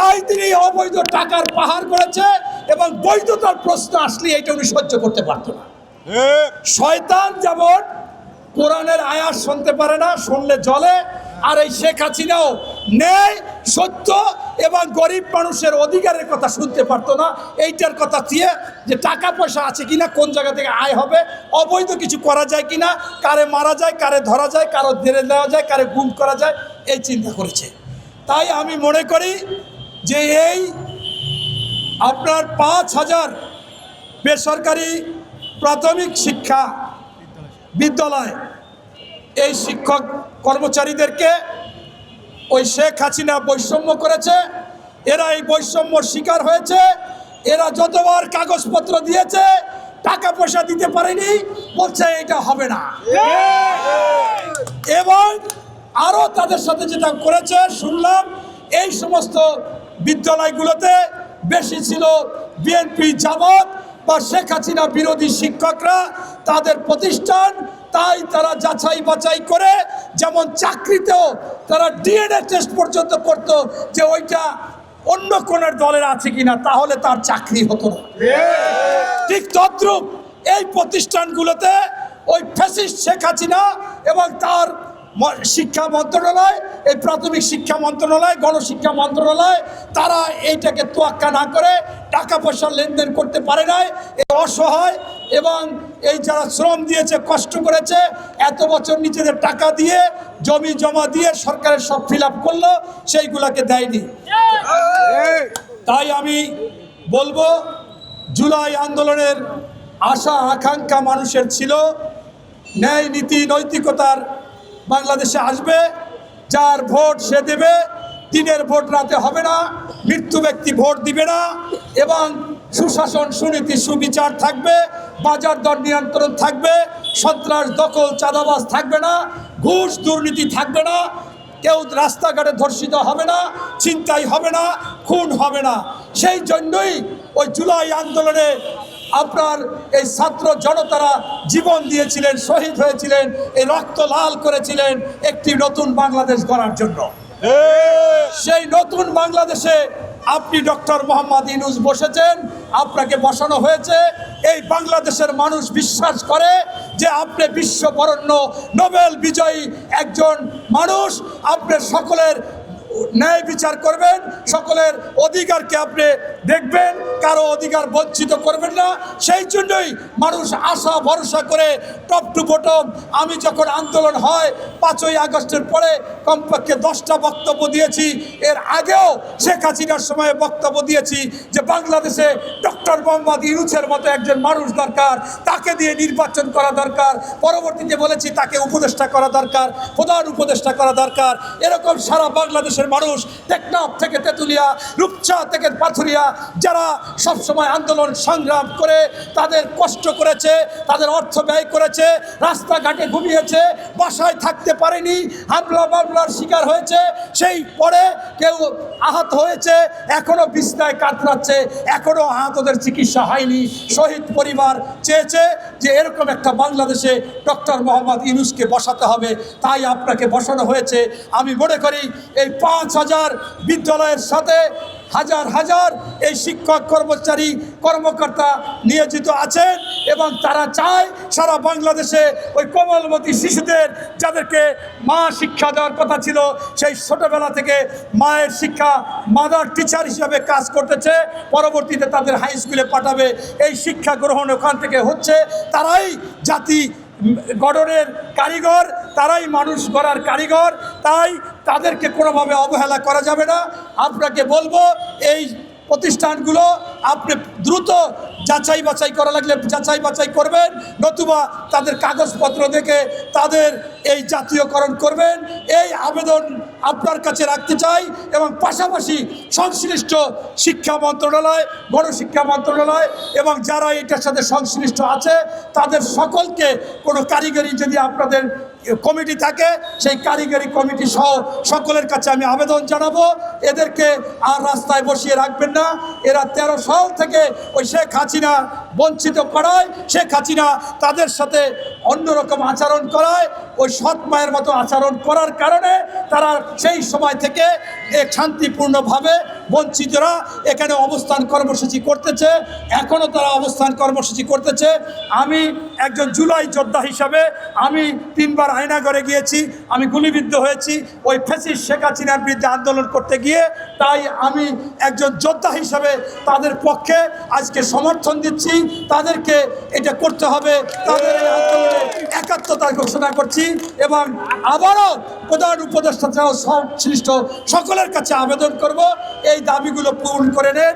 তাই তিনি অবৈধ টাকার পাহাড় করেছে এবং বৈধতার প্রশ্ন আসলে এটা উনি সহ্য করতে পারতো না। শয়তান যেমন কোরআনের আয়াত শুনতে পারে না, শুনলে জ্বলে, আর এই শেখ হাসিনাও ন্যায়, সত্য এবং গরিব মানুষের অধিকারের কথা শুনতে পারতো না। এইটার কথা দিয়ে যে টাকা পয়সা আছে কিনা, কোন জায়গা থেকে আয় হবে, অবৈধ কিছু করা যায় কিনা, কারে মারা যায়, কারে ধরা যায়, কারো জেলে দেওয়া যায়, কারে গুম করা যায়, এই চিন্তা করেছে। তাই আমি মনে করি যে এই আপনার 5,000 বেসরকারি প্রাথমিক শিক্ষা বিদ্যালয় এই শিক্ষক কর্মচারীদেরকে ওই শেখ হাসিনা বৈষম্য করেছে। এরা এই বৈষম্যর শিকার হয়েছে। এরা যতবার কাগজপত্র দিয়েছে টাকা পয়সা দিতে পারেনি, বলছে এটা হবে না। এবং আরও তাদের সাথে যেটা করেছে শুনলাম, এই সমস্ত বিদ্যালয়গুলোতে বেশি ছিল বিএনপি, জামাত বা শেখ হাসিনা বিরোধী শিক্ষকরা, তাদের প্রতিষ্ঠান। তাই তারা যাচাই বাছাই করে, যেমন চাকরিতেও তারা ডিএনএ টেস্ট পর্যন্ত করতো যে ওইটা অন্য কোন দলের আছে কিনা, তাহলে তার চাকরি হতো না। ঠিক তদ্রূপ এই প্রতিষ্ঠানগুলোতে ওই ফ্যাসিস্ট শেখ হাসিনা এবং তার শিক্ষা মন্ত্রণালয়, এই প্রাথমিক শিক্ষা মন্ত্রণালয়, গণশিক্ষা মন্ত্রণালয়, তারা এইটাকে তোয়াক্কা না করে টাকা পয়সা লেনদেন করতে পারে নাই। এই অসহায় এবং এই যারা শ্রম দিয়েছে, কষ্ট করেছে, এত বছর নিজেদের টাকা দিয়ে, জমি জমা দিয়ে সরকারের সব ফিল আপ করলো, সেইগুলোকে দেয়নি। তাই আমি বলবো, জুলাই আন্দোলনের আশা আকাঙ্ক্ষা মানুষের ছিল ন্যায় নীতি নৈতিকতার বাংলাদেশে আসবে, যার ভোট সে দেবে, দিনের ভোট রাতে হবে না, মৃত্যু ব্যক্তি ভোট দিবে না, এবং সুশাসন, সুনীতি, সুবিচার থাকবে, বাজার দর নিয়ন্ত্রণ থাকবে, সন্ত্রাস, দখল, চাঁদাবাজ থাকবে না, ঘুষ দুর্নীতি থাকবে না, কেউ রাস্তাঘাটে ধর্ষিত হবে না, ছিনতাই হবে না, খুন হবে না। সেই জন্যই ওই জুলাই আন্দোলনে আপনার এই ছাত্র জনতারা জীবন দিয়েছিলেন, শহীদ হয়েছিলেন, এই রক্ত লাল করেছিলেন একটি নতুন বাংলাদেশ গড়ার জন্য। সেই নতুন বাংলাদেশে আপনি ডক্টর মোহাম্মদ ইউনূস বসেছেন, আপনাকে বসানো হয়েছে। এই বাংলাদেশের মানুষ বিশ্বাস করে যে আপনি বিশ্ববরণ্য নোবেল বিজয়ী একজন মানুষ, আপনি সকলের ন্যায় বিচার করবেন, সকলের অধিকারকে আপনি দেখবেন, কারো অধিকার বঞ্চিত করবেন না। সেই জন্যই মানুষ আশা ভরসা করে টপ টু বটম, আমি যখন আন্দোলন হয় 5ই আগস্টের পরে কমপক্ষে 10টা বক্তব্য দিয়েছি, এর আগেও শেখ হাসিনার সময়ে বক্তব্য দিয়েছি যে বাংলাদেশে ডক্টর মোহাম্মদ ইউনূসের মতো একজন মানুষ দরকার, তাকে দিয়ে নির্বাচন করা দরকার। পরবর্তীতে বলেছি তাকে উপদেষ্টা করা দরকার, প্রধান উপদেষ্টা করা দরকার। এরকম সারা বাংলাদেশের মানুষ, টেকনাফ থেকে তেঁতুলিয়া, রূপসা থেকে পাথুরিয়া, যারা সবসময় আন্দোলন সংগ্রাম করে তাদের কষ্ট করেছে, তাদের অর্থ ব্যয় করেছে, রাস্তাঘাটে ঘুমিয়েছে, বাসায় থাকতে পারেনি, হামলা মামলার শিকার হয়েছে, সেই পরে কেউ আহত হয়েছে, এখনও বিছনায় কাতরাচ্ছে, এখনও আহতদের চিকিৎসা হয়নি। শহীদ পরিবার চেয়েছে যে এরকম একটা বাংলাদেশে ডক্টর মোহাম্মদ ইউনূসকে বসাতে হবে, তাই আপনাকে বসানো হয়েছে। আমি মনে করি এই 5,000 বিদ্যালয়ের সাথে হাজার হাজার এই শিক্ষক, কর্মচারী, কর্মকর্তা নিয়োজিত আছেন এবং তারা চায় সারা বাংলাদেশে ওই কোমলমতি শিশুদের, যাদেরকে মা শিক্ষা দেওয়ার কথা ছিল, সেই ছোটোবেলা থেকে মায়ের শিক্ষা, মাদার টিচার হিসাবে কাজ করতেছে, পরবর্তীতে তাদের হাই স্কুলে পাঠাবে, এই শিক্ষা গ্রহণ ওখান থেকে হচ্ছে। তারাই জাতি গঠনের কারিগর, তারাই মানুষ গড়ার কারিগর, তাই তাদেরকে কোনোভাবে অবহেলা করা যাবে না। আপনাকে বলবো এই প্রতিষ্ঠানগুলো আপনি দ্রুত যাচাই বাছাই করা লাগলে যাচাই বাছাই করবেন, নতুবা তাদের কাগজপত্র দেখে তাদের এই জাতীয়করণ করবেন। এই আবেদন আপনার কাছে রাখতে চাই এবং পাশাপাশি সংশ্লিষ্ট শিক্ষা মন্ত্রণালয়, গণশিক্ষা মন্ত্রণালয় এবং যারা এটার সাথে সংশ্লিষ্ট আছে তাদের সকলকে, কোনো কারিগরি যদি আপনাদের কমিটি থাকে, সেই কারিগরি কমিটি সহ সকলের কাছে আমি আবেদন জানাবো, এদেরকে আর রাস্তায় বসিয়ে রাখবেন না। এরা 13 সাল থেকে ওই শেখ হাসিনা বঞ্চিত করায়, শেখ হাসিনা তাদের সাথে অন্যরকম আচরণ করায়, ওই সৎ মায়ের মতো আচরণ করার কারণে তারা সেই সময় থেকে এক শান্তিপূর্ণভাবে বঞ্চিতরা এখানে অবস্থান কর্মসূচি করতেছে, এখনও তারা অবস্থান কর্মসূচি করতেছে। আমি একজন জুলাই যোদ্ধা হিসাবে আমি 3 বার আয়নাঘরে গিয়েছি, আমি গুলিবিদ্ধ হয়েছি ওই ফ্যাসিস্ট শেখ হাসিনার বিরুদ্ধে আন্দোলন করতে গিয়ে। তাই আমি একজন যোদ্ধা হিসাবে তাদের পক্ষে আজকে সমর্থন দিচ্ছি। তাদেরকে এটা করতে হবে, তাদের এই আন্দোলনে একাত্মতা ঘোষণা করছি এবং আবারও প্রধান উপদেষ্টা সংশ্লিষ্ট সকলের কাছে আবেদন করব এই দাবিগুলো পূরণ করে নেন।